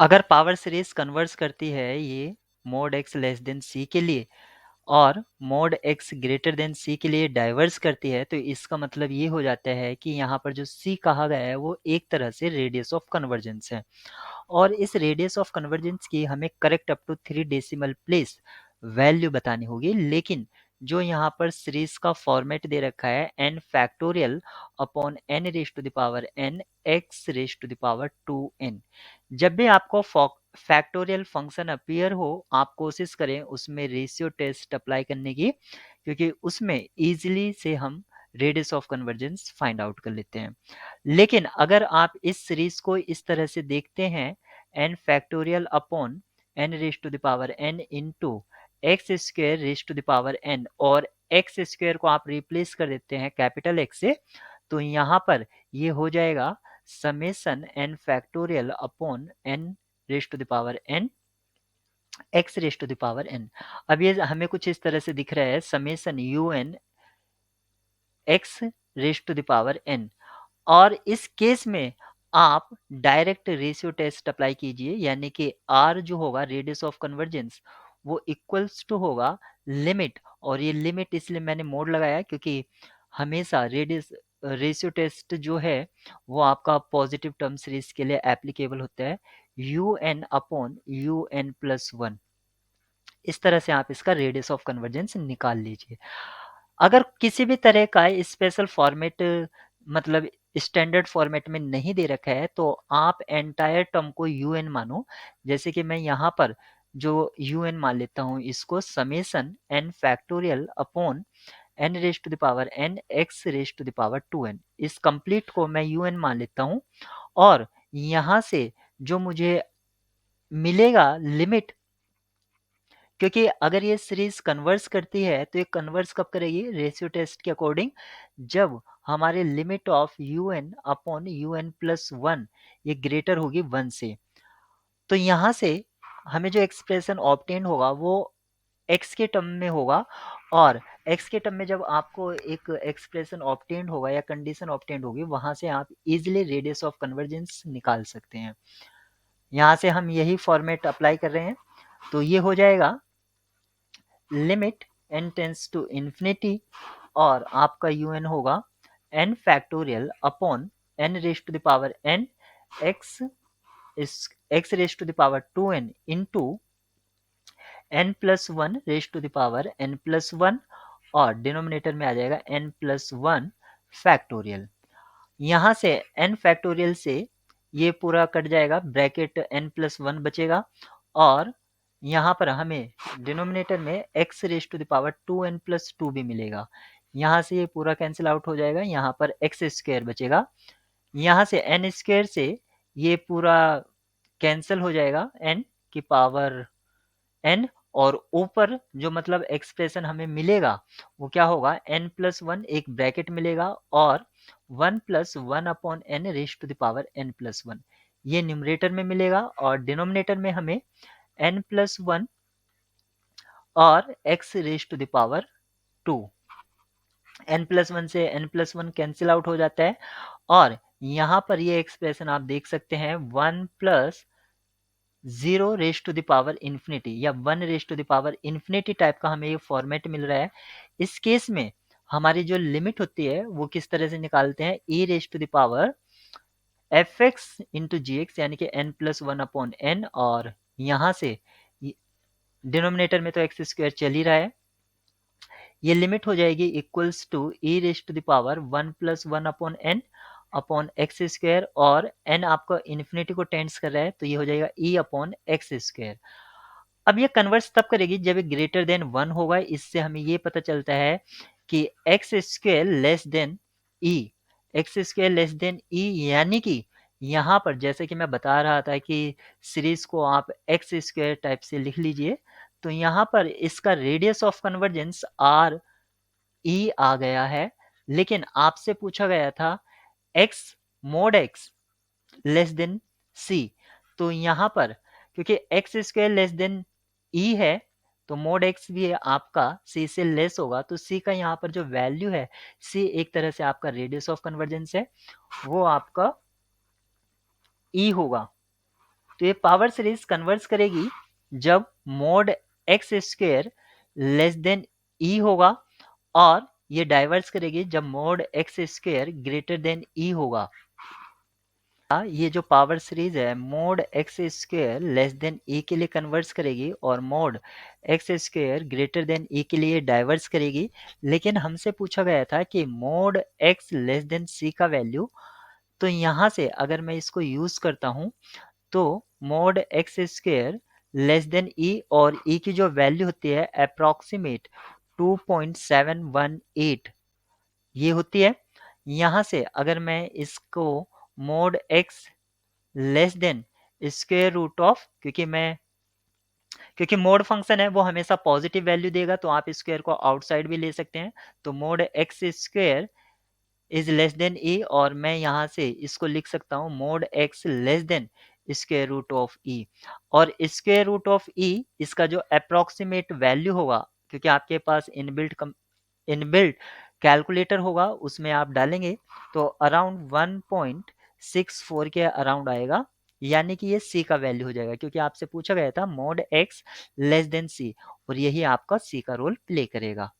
अगर power series converse करती है ये मोड एक्स लेस देन सी के लिए और मोड एक्स ग्रेटर देन सी के लिए डाइवर्स करती है, तो इसका मतलब ये हो जाता है कि यहाँ पर जो सी कहा गया है वो एक तरह से रेडियस ऑफ कन्वर्जेंस है। और इस रेडियस ऑफ कन्वर्जेंस की हमें correct up to 3 decimal place value बतानी होगी। लेकिन जो यहाँ पर सीरीज का फॉर्मेट दे रखा है n factorial upon n raise to the power n x raise to the power 2n, जब भी आपको फैक्टोरियल फंक्शन अपीयर हो आप कोशिश करें उसमें रेशियो टेस्ट अप्लाई करने की, क्योंकि उसमें इजीली से हम radius of convergence find out कर लेते हैं। लेकिन अगर आप इस सीरीज को इस तरह से देखते हैं n factorial upon n raise to the power n into x square raise to the power n, और एक्स स्क्वेयर को आप रिप्लेस कर देते हैं कैपिटल एक्स से, तो यहाँ पर ये हो जाएगा summation n factorial upon n raise to the power n x raise to the power n। अब ये हमें कुछ इस तरह से दिख रहा है summation un x raise to the power n। और इस केस में आप डायरेक्ट रेशियो टेस्ट अप्लाई कीजिए, यानी कि r जो होगा रेडियस ऑफ कन्वर्जेंस वो इक्वल्स टू होगा लिमिट, और ये लिमिट इसलिए मैंने मोड लगाया क्योंकि हमेशा रेशियो टेस्ट जो है वो आपका पॉजिटिव टर्म सीरीज के लिए एप्लीकेबल होता है u n upon u n plus one. इस तरह से आप इसका रेडियस ऑफ कन्वर्जेंस निकाल लीजिए। अगर किसी भी तरह का स्पेशल फॉर्मेट मतलब स्टैंडर्ड फॉर्मेट में नहीं दे रखा है तो आप एंटायर टर्म को यूएन मानो। जैसे कि मैं यहाँ पर जो यूएन मान लेता हूँ इसको summation n factorial upon n raise to the power n x raise to the power 2n, इस कंप्लीट को मैं यूएन मान लेता हूँ। और यहाँ से जो मुझे मिलेगा लिमिट, क्योंकि अगर ये सीरीज कन्वर्स करती है तो ये कन्वर्स कब करेगी रेशियो टेस्ट के अकॉर्डिंग, जब हमारे limit of u n upon u n plus one ये ग्रेटर होगी वन से। तो यहाँ से हमें जो एक्सप्रेशन ऑब्टेन होगा वो एक्स के टर्म में होगा, और एक्स के टर्म में जब आपको एक एक्सप्रेशन ऑब्टेन होगा या कंडीशन ऑब्टेन होगी वहां से आप इजिली रेडियस ऑफ कन्वर्जेंस निकाल सकते हैं। यहाँ से हम यही फॉर्मेट अप्लाई कर रहे हैं, तो ये हो जाएगा limit n tends to infinity, और आपका un होगा n factorial upon n raise to the power n x x raise to the power 2n into n plus one raise to the power n plus one, और denominator में आ जाएगा n plus one factorial. यहाँ से n factorial से ये पूरा cut जाएगा, ब्रैकेट n प्लस वन बचेगा, और यहाँ पर हमें डिनोमिनेटर में x raise to the power 2n plus two भी मिलेगा। यहाँ से ये पूरा कैंसिल आउट हो जाएगा, यहाँ पर एक्स स्क्वायर बचेगा। यहाँ से n स्क्वायर से ये पूरा कैंसिल हो जाएगा n की पावर n, और ऊपर जो मतलब एक्सप्रेशन हमें मिलेगा वो क्या होगा n प्लस वन, एक ब्रैकेट मिलेगा, और one plus one upon n raise to the power n plus one, ये न्यूमरेटर में मिलेगा, और डिनोमिनेटर में हमें n प्लस वन और x raise to the power two. n plus one से n plus one cancel out हो जाता है, और यहाँ पर ये एक्सप्रेशन आप देख सकते हैं one plus zero raise to the power infinity या one raise to the power infinity type का हमें ये फॉर्मेट मिल रहा है। इस केस में हमारी जो लिमिट होती है वो किस तरह से निकालते हैं, e raise to the power f x into g x, यानी कि n plus one upon n, और यहाँ से डिनोमिनेटर में तो एक्स स्क्वायर चल ही रहा है, ये लिमिट हो जाएगी equals to e raise to the power one plus one upon n upon x square, और n आपका इन्फिनिटी को टेंड्स कर रहा है तो ये हो जाएगा e अपॉन एक्स स्क्वायर। अब ये कन्वर्स तब करेगी जब ये ग्रेटर देन वन होगा। इससे हमें ये पता चलता है कि एक्स स्क्वायर लेस देन ई, एक्स स्क्वायर लेस देन ई, यानी कि यहाँ पर जैसे कि मैं बता रहा था कि सीरीज को आप एक्स स्क्वायर टाइप से लिख लीजिए, तो यहाँ पर इसका radius of convergence R e आ गया है। लेकिन आपसे पूछा गया था x mod x less than c, तो यहाँ पर क्योंकि x square less than e है तो मोड एक्स भी आपका सी से लेस होगा, तो सी का यहाँ पर जो वैल्यू है, सी एक तरह से आपका रेडियस ऑफ कन्वर्जेंस है, वो आपका ई होगा। तो ये पावर सीरीज कन्वर्स करेगी जब mod x square less than e होगा, और ये डाइवर्स करेगी जब mod x square greater than e होगा। ये जो पावर सीरीज है mod x square less than a के लिए कन्वर्स करेगी और mod x square greater than a के लिए डाइवर्स करेगी। लेकिन हमसे पूछा गया था कि मोड एक्स लेस देन सी का वैल्यू, तो यहाँ से अगर मैं इसको यूज करता हूँ तो mod x square less than e, और ई की जो वैल्यू होती है अप्रोक्सीमेट 2.718 ये होती है। यहाँ से अगर मैं इसको mod x less than square root of, क्योंकि मोड फंक्शन है वो हमेशा पॉजिटिव वैल्यू देगा, तो आप स्क्वायर को आउटसाइड भी ले सकते हैं। तो mod x square is less than e, और मैं यहाँ से इसको लिख सकता हूँ mod x less than square root of e. और स्क्वायर रूट ऑफ ई इसका जो अप्रोक्सीमेट वैल्यू होगा, क्योंकि आपके पास इनबिल्ट कैलकुलेटर होगा उसमें आप डालेंगे तो अराउंड 1.64 के अराउंड आएगा, यानी कि ये सी का वैल्यू हो जाएगा, क्योंकि आपसे पूछा गया था मोड एक्स लेस देन सी, और यही आपका सी का रोल प्ले करेगा।